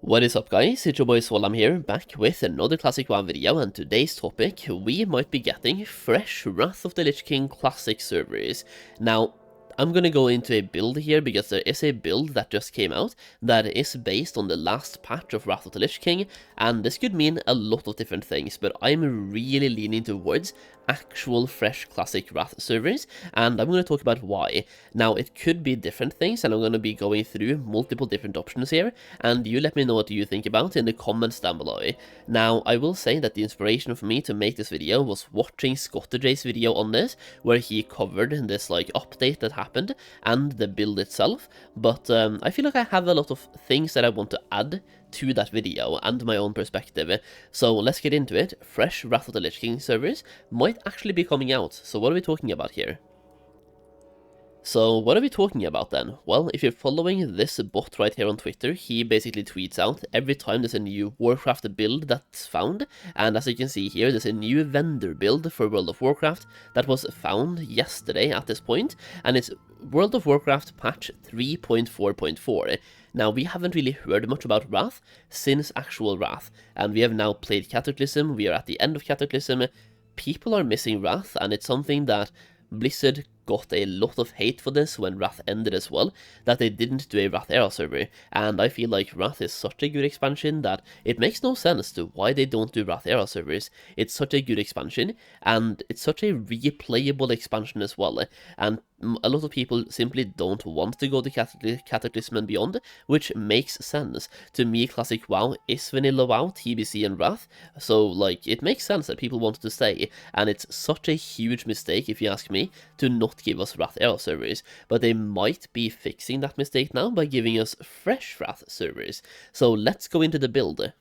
What is up guys, it's your boy Swollam here, back with another Classic WoW video, and today's topic, we might be getting fresh Wrath of the Lich King Classic servers. Now, I'm gonna go into a build here because there is a build that just came out that is based on the last patch of Wrath of the Lich King, and this could mean a lot of different things, but I'm really leaning towards actual fresh classic Wrath servers, and I'm going to talk about why. Now, it could be different things, and I'm going to be going through multiple different options here, and you let me know what you think about in the comments down below. Now, I will say that the inspiration for me to make this video was watching Scotterjay's video on this, where he covered this like update that happened, and the build itself, but I feel like I have a lot of things that I want to add to that video and my own perspective. So let's get into it. Fresh Wrath of the Lich King servers might actually be coming out. So what are we talking about here? So what are we talking about then? Well, if you're following this bot right here on Twitter, he basically tweets out every time there's a new Warcraft build that's found, and as you can see here, there's a new vendor build for World of Warcraft that was found yesterday at this point, and it's World of Warcraft patch 3.4.4. Now, we haven't really heard much about Wrath since actual Wrath, and we have now played Cataclysm, we are at the end of Cataclysm, people are missing Wrath, and it's something that Blizzard got a lot of hate for this when Wrath ended as well, that they didn't do a Wrath era server, and I feel like Wrath is such a good expansion that it makes no sense to why they don't do Wrath era servers. It's such a good expansion, and it's such a replayable expansion as well, and a lot of people simply don't want to go to Cataclysm and Beyond, which makes sense. To me, Classic WoW is Vanilla WoW, TBC and Wrath, so like it makes sense that people wanted to stay, and it's such a huge mistake, if you ask me, to not give us Wrath era servers, but they might be fixing that mistake now by giving us fresh Wrath servers. So let's go into the build.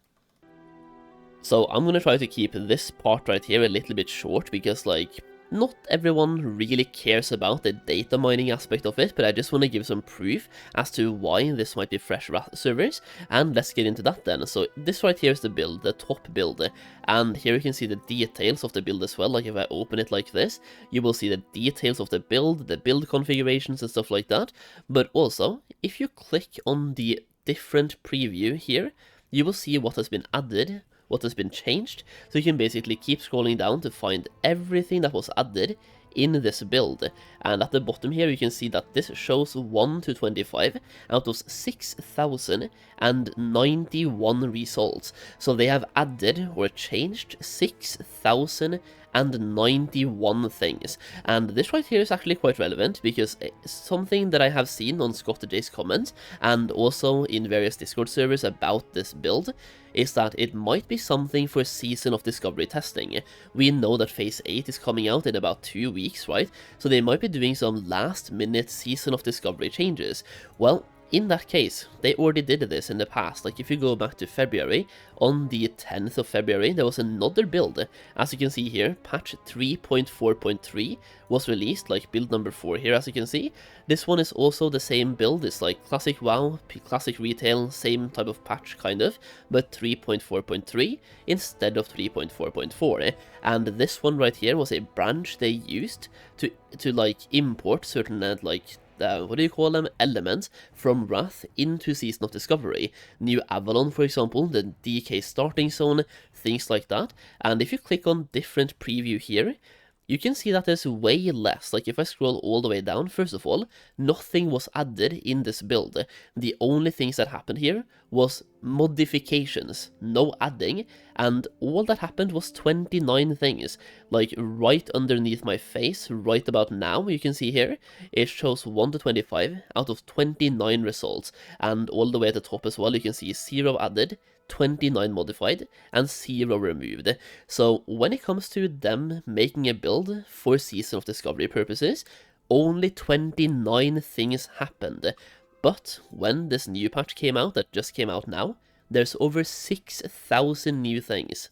So I'm gonna try to keep this part right here a little bit short because like not everyone really cares about the data mining aspect of it, but I just want to give some proof as to why this might be fresh Wrath servers, and let's get into that then. So this right here is the build, the top build, and here you can see the details of the build as well. Like if I open it like this, you will see the details of the build configurations and stuff like that, but also if you click on the different preview here, you will see what has been added, what has been changed, so you can basically keep scrolling down to find everything that was added in this build. And at the bottom here you can see that this shows 1 to 25 out of 6,091 results. So they have added or changed 6,091 things, and this right here is actually quite relevant because something that I have seen on Scotterjay's comments and also in various Discord servers about this build is that it might be something for Season of Discovery testing. We know that Phase 8 is coming out in about 2 weeks, right? So they might be doing some last minute Season of Discovery changes. Well, in that case, they already did this in the past. Like if you go back to February, on the 10th of February, there was another build. As you can see here, patch 3.4.3 was released, like build number 4 here, as you can see. This one is also the same build, it's like Classic WoW, Classic Retail, same type of patch kind of, but 3.4.3 instead of 3.4.4. And this one right here was a branch they used to like import certain like what do you call them, elements from Wrath into Season of Discovery. New Avalon, for example, the DK starting zone, things like that. And if you click on different preview here, you can see that there's way less. Like if I scroll all the way down, first of all, nothing was added in this build. The only things that happened here was modifications, no adding, and all that happened was 29 things. Like right underneath my face, right about now, you can see here, it shows 1 to 25 out of 29 results, and all the way at the top as well, you can see 0 added, 29 modified, and 0 removed. So when it comes to them making a build for Season of Discovery purposes, only 29 things happened. But when this new patch came out, that just came out now, there's over 6,000 new things.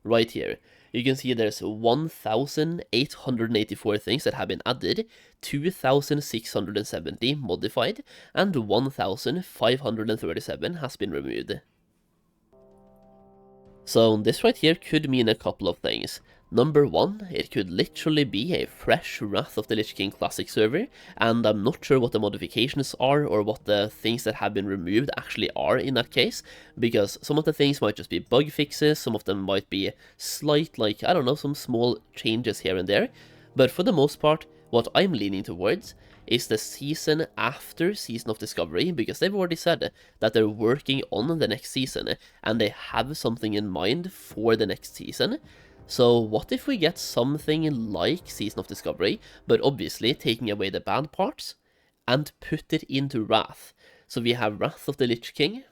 Right here, you can see there's 1,884 things that have been added, 2,670 modified, and 1,537 has been removed. So this right here could mean a couple of things. Number one, it could literally be a fresh Wrath of the Lich King Classic server, and I'm not sure what the modifications are or what the things that have been removed actually are in that case, because some of the things might just be bug fixes, some of them might be slight, like, I don't know, some small changes here and there, but for the most part, what I'm leaning towards is the season after Season of Discovery, because they've already said that they're working on the next season, and they have something in mind for the next season. So what if we get something like Season of Discovery, but obviously taking away the bad parts, and put it into Wrath? So we have Wrath of the Lich King,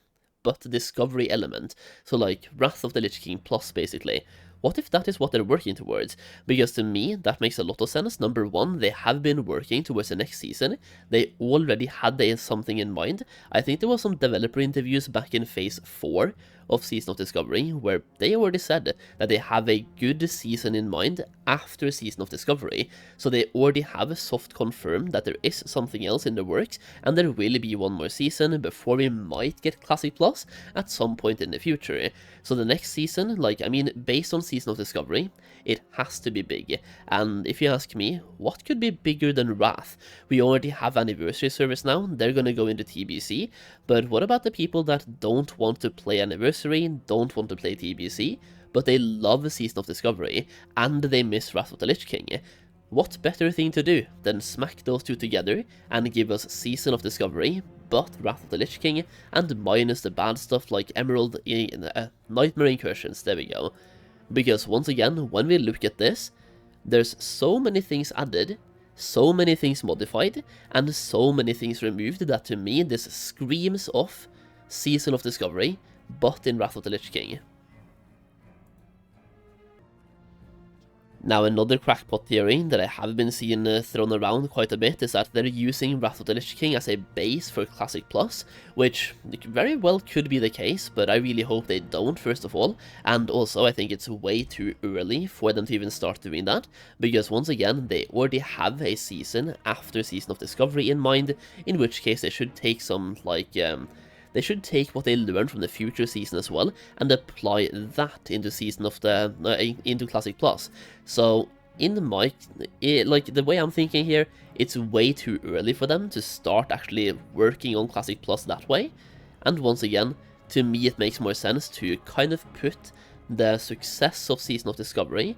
but the Discovery element, so like Wrath of the Lich King plus basically. What if that is what they're working towards? Because to me, that makes a lot of sense. Number one, they have been working towards the next season. They already had something in mind. I think there was some developer interviews back in Phase 4 of Season of Discovery, where they already said that they have a good season in mind after Season of Discovery. So they already have soft confirmed that there is something else in the works, and there will be one more season before we might get Classic Plus at some point in the future. So the next season, like, I mean, based on Season of Discovery, it has to be big. And if you ask me, what could be bigger than Wrath? We already have Anniversary servers now, they're gonna go into TBC, but what about the people that don't want to play Anniversary, don't want to play TBC, but they love Season of Discovery, and they miss Wrath of the Lich King? What better thing to do than smack those two together and give us Season of Discovery, but Wrath of the Lich King, and minus the bad stuff like Emerald, Nightmare Incursions, there we go. Because once again, when we look at this, there's so many things added, so many things modified, and so many things removed that to me this screams of Season of Discovery, but in Wrath of the Lich King. Now, another crackpot theory that I have been seeing thrown around quite a bit is that they're using Wrath of the Lich King as a base for Classic Plus, which very well could be the case, but I really hope they don't, first of all, and also I think it's way too early for them to even start doing that, because once again, they already have a season after Season of Discovery in mind, in which case they should take some, like, they should take what they learned from the future season as well and apply that into Season of the into Classic Plus. So in my like the way I'm thinking here, it's way too early for them to start actually working on Classic Plus that way. And once again, to me it makes more sense to kind of put the success of Season of Discovery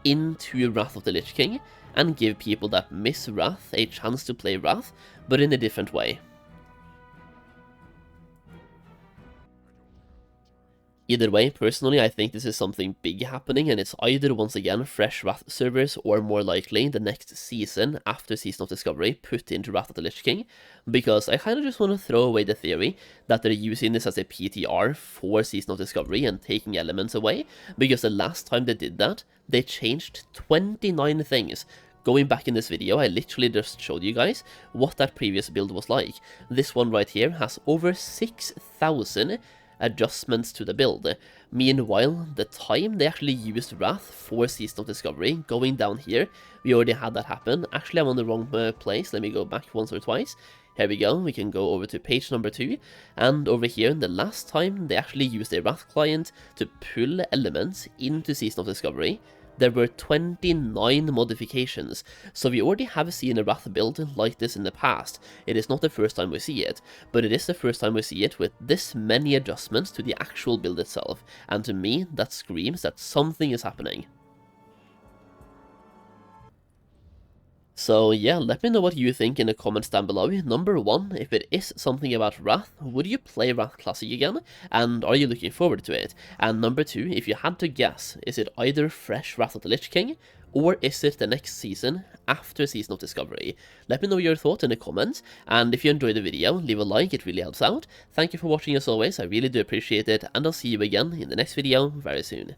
into Wrath of the Lich King and give people that miss Wrath a chance to play Wrath, but in a different way. Either way, personally, I think this is something big happening, and it's either, once again, fresh Wrath servers, or more likely, the next season after Season of Discovery put into Wrath of the Lich King, because I kind of just want to throw away the theory that they're using this as a PTR for Season of Discovery and taking elements away, because the last time they did that, they changed 29 things. Going back in this video, I literally just showed you guys what that previous build was like. This one right here has over 6,000 adjustments to the build. Meanwhile, the time they actually used Wrath for Season of Discovery, going down here, we already had that happen. Actually, I'm on the wrong place. Let me go back once or twice. Here we go, we can go over to page number 2, and over here, the last time they actually used a Wrath client to pull elements into Season of Discovery, there were 29 modifications, so we already have seen a Wrath build like this in the past. It is not the first time we see it, but it is the first time we see it with this many adjustments to the actual build itself, and to me, that screams that something is happening. So yeah, let me know what you think in the comments down below. Number 1, if it is something about Wrath, would you play Wrath Classic again? And are you looking forward to it? And number 2, if you had to guess, is it either fresh Wrath of the Lich King, or is it the next season after Season of Discovery? Let me know your thoughts in the comments, and if you enjoyed the video, leave a like, it really helps out. Thank you for watching as always, I really do appreciate it, and I'll see you again in the next video very soon.